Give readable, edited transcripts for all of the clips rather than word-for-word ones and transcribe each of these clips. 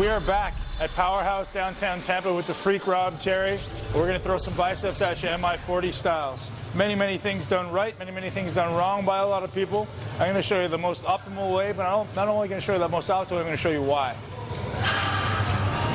We are back at Powerhouse downtown Tampa with the freak Rob Terry. We're going to throw some biceps at you MI40 styles. Many things done right, many things done wrong by a lot of people. I'm going to show you the most optimal way, but I'm not only going to show you the most optimal way, I'm going to show you why.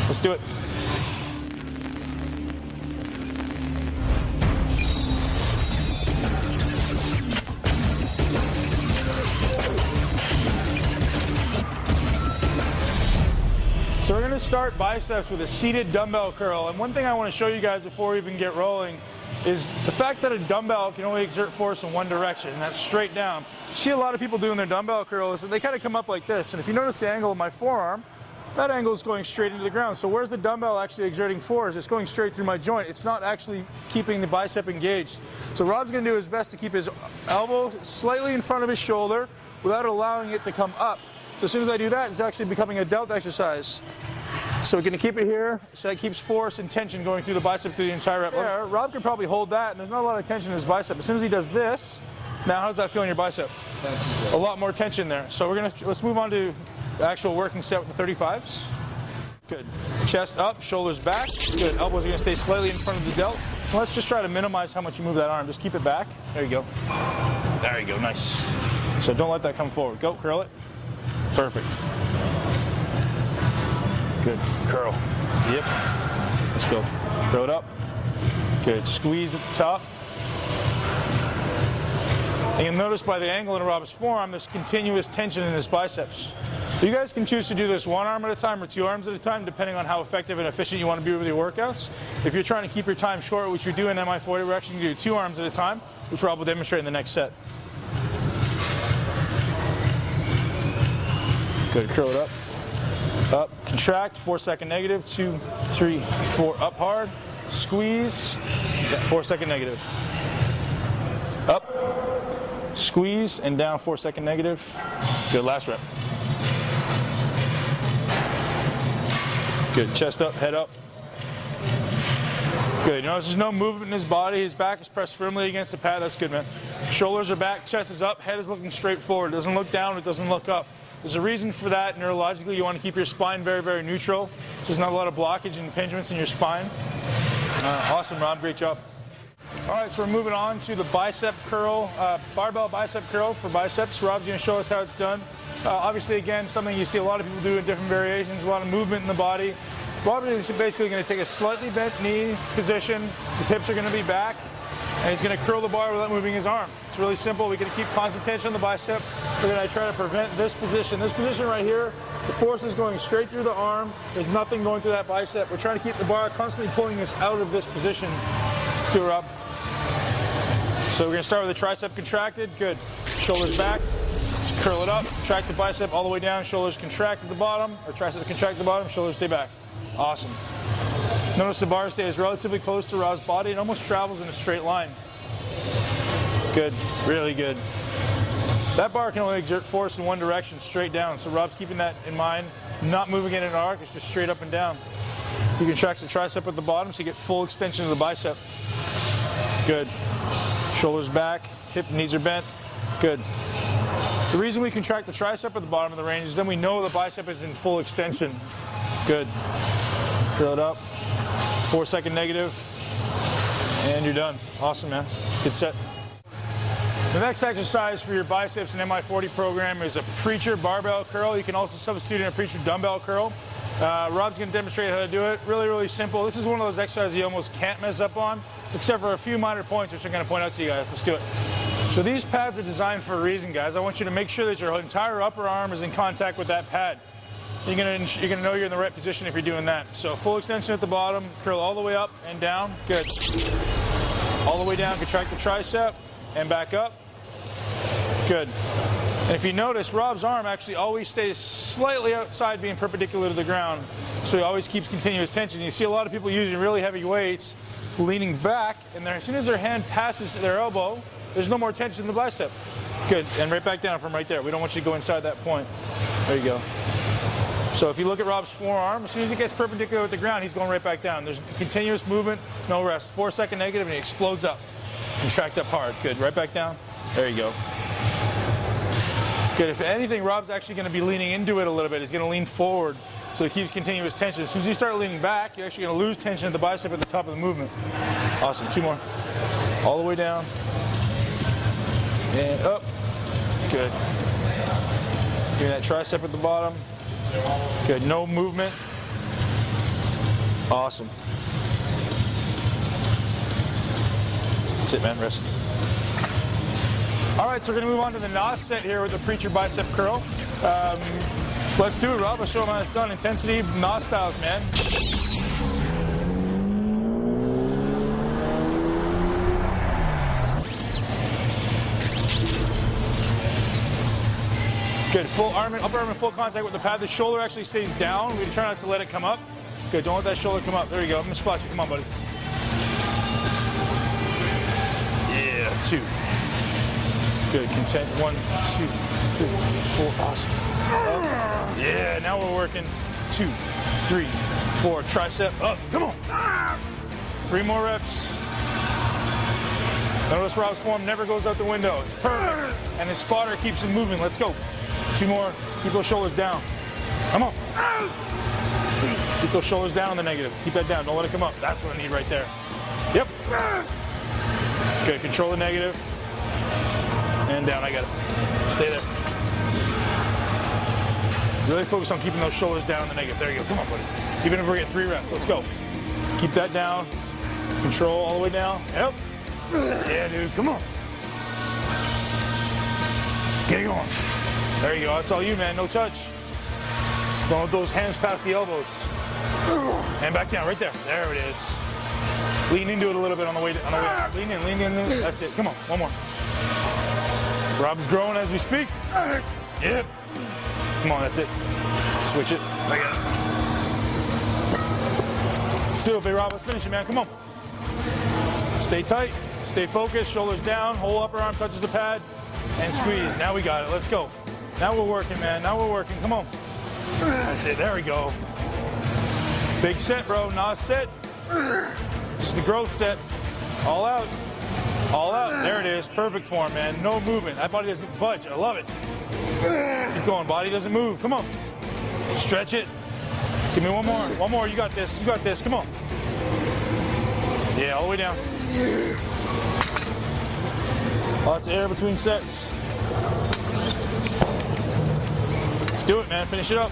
Let's do it. So we're going to start biceps with a seated dumbbell curl. And one thing I want to show you guys before we even get rolling is the fact that a dumbbell can only exert force in one direction, and that's straight down. You see a lot of people doing their dumbbell curls, and they kind of come up like this. And if you notice the angle of my forearm, that angle is going straight into the ground. So where's the dumbbell actually exerting force? It's going straight through my joint. It's not actually keeping the bicep engaged. So Rob's going to do his best to keep his elbow slightly in front of his shoulder without allowing it to come up. So as soon as I do that, it's actually becoming a delt exercise. So we're going to keep it here, so that keeps force and tension going through the bicep through the entire rep. There, Rob can probably hold that, and there's not a lot of tension in his bicep. As soon as he does this, now how does that feel in your bicep? A lot more tension there. So let's move on to the actual working set with the 35s. Good. Chest up, shoulders back. Good. Elbows are going to stay slightly in front of the delt. Let's just try to minimize how much you move that arm. Just keep it back. There you go. There you go. Nice. So don't let that come forward. Go, curl it. Perfect. Good. Curl. Yep. Let's go. Throw it up. Good. Squeeze at the top. And you'll notice by the angle in Rob's forearm, there's continuous tension in his biceps. You guys can choose to do this one arm at a time or two arms at a time, depending on how effective and efficient you want to be with your workouts. If you're trying to keep your time short, which we do in MI40, we're actually going to do 2 arms at a time, which Rob will demonstrate in the next set. Good. Curl it up. Up, contract, 4-second negative, 2, 3, 4, up hard, squeeze, 4-second negative. Up, squeeze, and down, 4-second negative. Good, last rep. Good, chest up, head up. Good, you notice there's no movement in his body, his back is pressed firmly against the pad, that's good, man. Shoulders are back, chest is up, head is looking straight forward, it doesn't look down, it doesn't look up. There's a reason for that. Neurologically, you want to keep your spine very neutral, so there's not a lot of blockage and impingements in your spine. Awesome, Rob. Great job. All right, so we're moving on to the bicep curl, barbell bicep curl for biceps. Rob's going to show us how it's done. Obviously, again, something you see a lot of people do in different variations, a lot of movement in the body. Rob is basically going to take a slightly bent knee position. His hips are going to be back, and he's going to curl the bar without moving his arm. It's really simple. We're going to keep constant tension on the bicep. We're going to try to prevent this position. This position right here, the force is going straight through the arm. There's nothing going through that bicep. We're trying to keep the bar constantly pulling us out of this position. See, Rob? So we're going to start with the tricep contracted. Good. Shoulders back. Just curl it up. Contract the bicep all the way down. Shoulders contract at the bottom. Or tricep contract at the bottom. Shoulders stay back. Awesome. Notice the bar stays relatively close to Rob's body. It almost travels in a straight line. Good, really good. That bar can only exert force in one direction, straight down. So Rob's keeping that in mind, not moving it in an arc, it's just straight up and down. You contract the tricep at the bottom so you get full extension of the bicep. Good. Shoulders back, hip, knees are bent. Good. The reason we contract the tricep at the bottom of the range is then we know the bicep is in full extension. Good. Curl it up. 4-second negative. And you're done. Awesome, man. Good set. The next exercise for your biceps in MI40 program is a preacher barbell curl. You can also substitute in a preacher dumbbell curl. Rob's going to demonstrate how to do it. Really simple. This is one of those exercises you almost can't mess up on, except for a few minor points, which I'm going to point out to you guys. Let's do it. So these pads are designed for a reason, guys. I want you to make sure that your entire upper arm is in contact with that pad. You're going to know you're in the right position if you're doing that. So full extension at the bottom, curl all the way up and down. Good. All the way down, contract the tricep, and back up. Good. And if you notice, Rob's arm actually always stays slightly outside, being perpendicular to the ground. So he always keeps continuous tension. You see a lot of people using really heavy weights, leaning back, and as soon as their hand passes their elbow, there's no more tension in the bicep. Good. And right back down from right there. We don't want you to go inside that point. There you go. So if you look at Rob's forearm, as soon as he gets perpendicular with the ground, he's going right back down. There's continuous movement, no rest. 4-second negative, and he explodes up. Contract up hard. Good. Right back down. There you go. Good. If anything, Rob's actually going to be leaning into it a little bit. He's going to lean forward. so it keeps continuous tension. As soon as you start leaning back, you're actually going to lose tension at the bicep at the top of the movement. Awesome. 2 more. All the way down. And up. Good. Doing that tricep at the bottom. Good. No movement. Awesome. That's it, man. Rest. All right, so we're going to move on to the NOS set here with the preacher bicep curl. Let's do it, Rob. I'll show them how it's done. Intensity, NOS styles, man. Good. Full arm and upper arm in full contact with the pad. The shoulder actually stays down. We try not to let it come up. Good. Don't let that shoulder come up. There you go. I'm going to spot you. Come on, buddy. Yeah. 2. Good. Content. 1, 2, 3, 4. Awesome. Up. Yeah. Now we're working. 2, 3, 4. Tricep up. Come on. 3 more reps. Notice Rob's form never goes out the window. It's perfect. And his spotter keeps him moving. Let's go. 2 more. Keep those shoulders down. Come on. Keep those shoulders down in the negative. Keep that down. Don't let it come up. That's what I need right there. Yep. Good. Control the negative. And down. I got it. Stay there. Really focus on keeping those shoulders down in the negative. There you go. Come on, buddy. Even if we get 3 reps. Let's go. Keep that down. Control all the way down. Yep. Yeah, dude. Come on. Get it going. There you go. That's all you, man. No touch. Don't let those hands past the elbows. And back down. Right there. There it is. Lean into it a little bit on the way down. Lean in. Lean in. That's it. Come on. 1 more. Rob's growing as we speak. Yep. Come on. That's it. Switch it. I got it. Let's do it, big Rob. Let's finish it, man. Come on. Stay tight. Stay focused. Shoulders down. Whole upper arm touches the pad. And squeeze. Now we got it. Let's go. Now we're working, man. Now we're working. Come on. That's it. There we go. Big set, bro. NOS set. This is the growth set. All out. All out. There it is. Perfect form, man. No movement. That body doesn't budge. I love it. Keep going. Body doesn't move. Come on. Stretch it. Give me 1 more. 1 more. You got this. You got this. Come on. Yeah, all the way down. Lots of air between sets. Let's do it, man. Finish it up.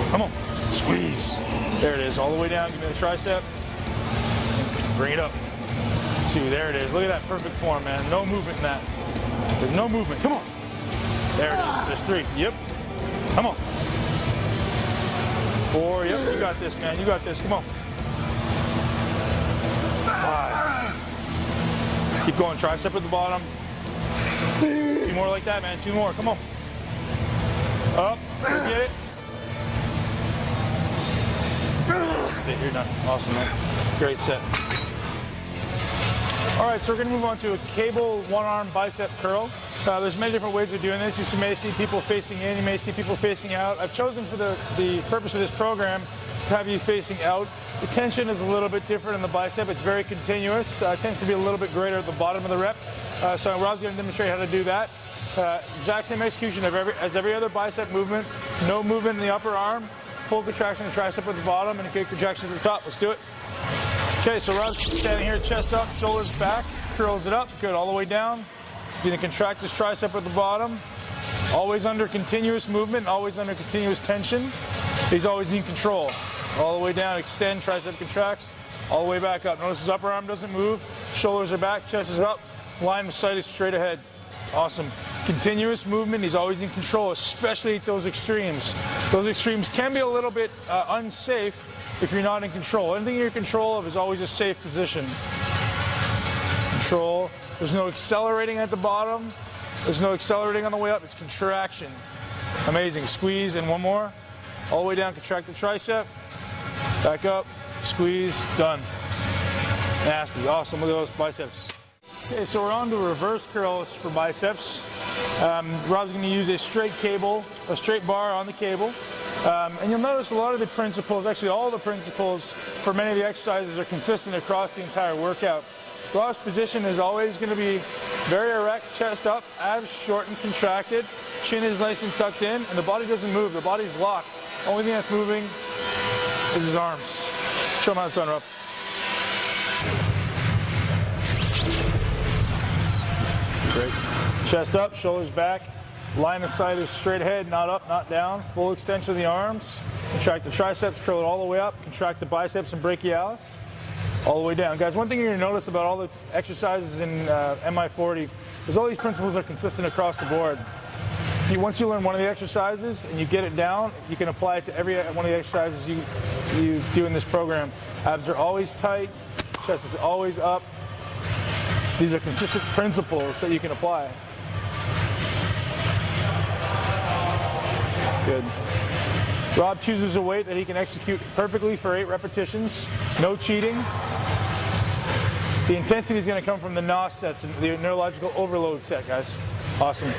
Come on. Squeeze. There it is. All the way down. Give me the tricep. Bring it up. 2. There it is. Look at that perfect form, man. No movement in that. There's no movement. Come on. There it is. There's 3. Yep. Come on. 4. Yep. You got this, man. You got this. Come on. 5. Keep going. Tricep at the bottom. 2 more like that, man. 2 more. Come on. Up. Get it. That's it. You're done. Awesome, man. Great set. All right, so we're going to move on to a cable 1-arm bicep curl. There's many different ways of doing this. You may see people facing in. You may see people facing out. I've chosen for the purpose of this program to have you facing out. The tension is a little bit different in the bicep. It's very continuous. It tends to be a little bit greater at the bottom of the rep. So Rob's going to demonstrate how to do that. Exact same execution as every other bicep movement. No movement in the upper arm. Full contraction of the tricep at the bottom and a good contraction at the top. Let's do it. Okay, so Rob's standing here, chest up, shoulders back, curls it up. Good, all the way down. He's going to contract his tricep at the bottom. Always under continuous movement, always under continuous tension. He's always in control. All the way down, extend, tricep contracts. All the way back up. Notice his upper arm doesn't move. Shoulders are back, chest is up. Line of sight is straight ahead. Awesome. Continuous movement. He's always in control, especially at those extremes. Those extremes can be a little bit unsafe if you're not in control. Anything you're in control of is always a safe position. Control. There's no accelerating at the bottom. There's no accelerating on the way up. It's contraction. Amazing. Squeeze and 1 more. All the way down. Contract the tricep. Back up. Squeeze. Done. Nasty. Awesome. Look at those biceps. Okay, so we're on to reverse curls for biceps. Rob's going to use a straight cable, a straight bar on the cable. And you'll notice a lot of the principles, actually all the principles for many of the exercises are consistent across the entire workout. Rob's position is always going to be very erect, chest up, abs short and contracted, chin is nice and tucked in, and the body doesn't move. The body's locked. Only thing that's moving is his arms. Show him how it's done, Rob. Great. Chest up, shoulders back. Line of sight is straight ahead, not up, not down. Full extension of the arms. Contract the triceps, curl it all the way up. Contract the biceps and brachialis. All the way down. Guys, one thing you're going to notice about all the exercises in MI40 is all these principles are consistent across the board. Once you learn one of the exercises and you get it down, you can apply it to every one of the exercises you do in this program. Abs are always tight, chest is always up. These are consistent principles that you can apply. Good. Rob chooses a weight that he can execute perfectly for 8 repetitions. No cheating. The intensity is going to come from the NOS sets, and the neurological overload set, guys. Awesome.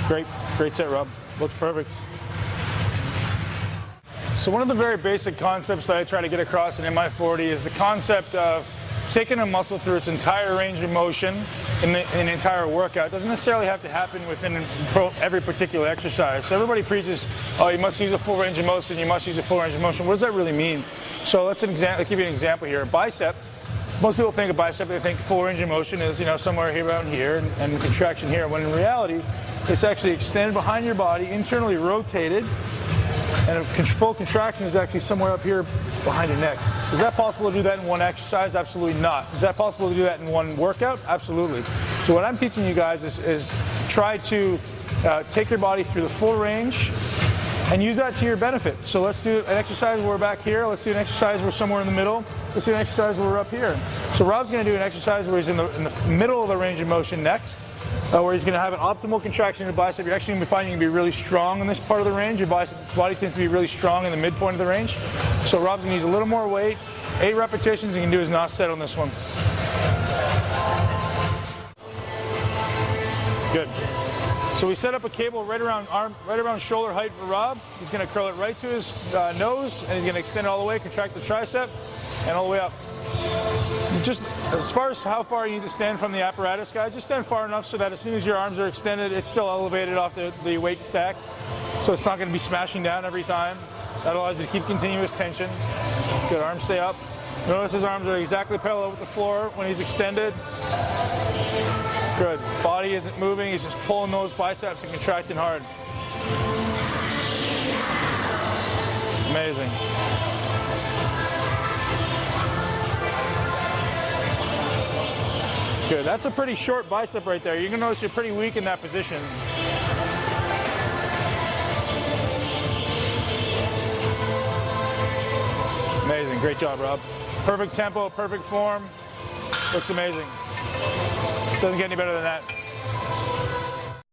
Great set, Rob. Looks perfect. So one of the very basic concepts that I try to get across in MI40 is the concept of taking a muscle through its entire range of motion in an entire workout. It doesn't necessarily have to happen within every particular exercise. So everybody preaches, oh, you must use a full range of motion, you must use a full range of motion. What does that really mean? So let's give you an example here. Bicep, most people think of bicep, they think full range of motion is, you know, somewhere here, around here, and contraction here, when in reality, it's actually extended behind your body, internally rotated, and a full contraction is actually somewhere up here behind your neck. Is that possible to do that in one exercise? Absolutely not. Is that possible to do that in one workout? Absolutely. So what I'm teaching you guys is try to take your body through the full range and use that to your benefit. So let's do an exercise where we're back here. Let's do an exercise where we're somewhere in the middle. Let's do an exercise where we're up here. So Rob's going to do an exercise where he's in the middle of the range of motion next. Where he's going to have an optimal contraction of the bicep. You're actually going to be finding you to be really strong in this part of the range. Your body tends to be really strong in the midpoint of the range. So Rob's going to use a little more weight. 8 repetitions. He can do his NOS set on this one. Good. So we set up a cable right around shoulder height for Rob. He's going to curl it right to his nose, and he's going to extend it all the way, contract the tricep, and all the way up. Just as far as how far you need to stand from the apparatus, guys, just stand far enough so that as soon as your arms are extended, it's still elevated off the weight stack. So it's not going to be smashing down every time. That allows you to keep continuous tension. Good, arms stay up. Notice his arms are exactly parallel with the floor when he's extended. Good, body isn't moving, he's just pulling those biceps and contracting hard. Amazing. Good. That's a pretty short bicep right there. You're going to notice you're pretty weak in that position. Amazing. Great job, Rob. Perfect tempo, perfect form. Looks amazing. Doesn't get any better than that.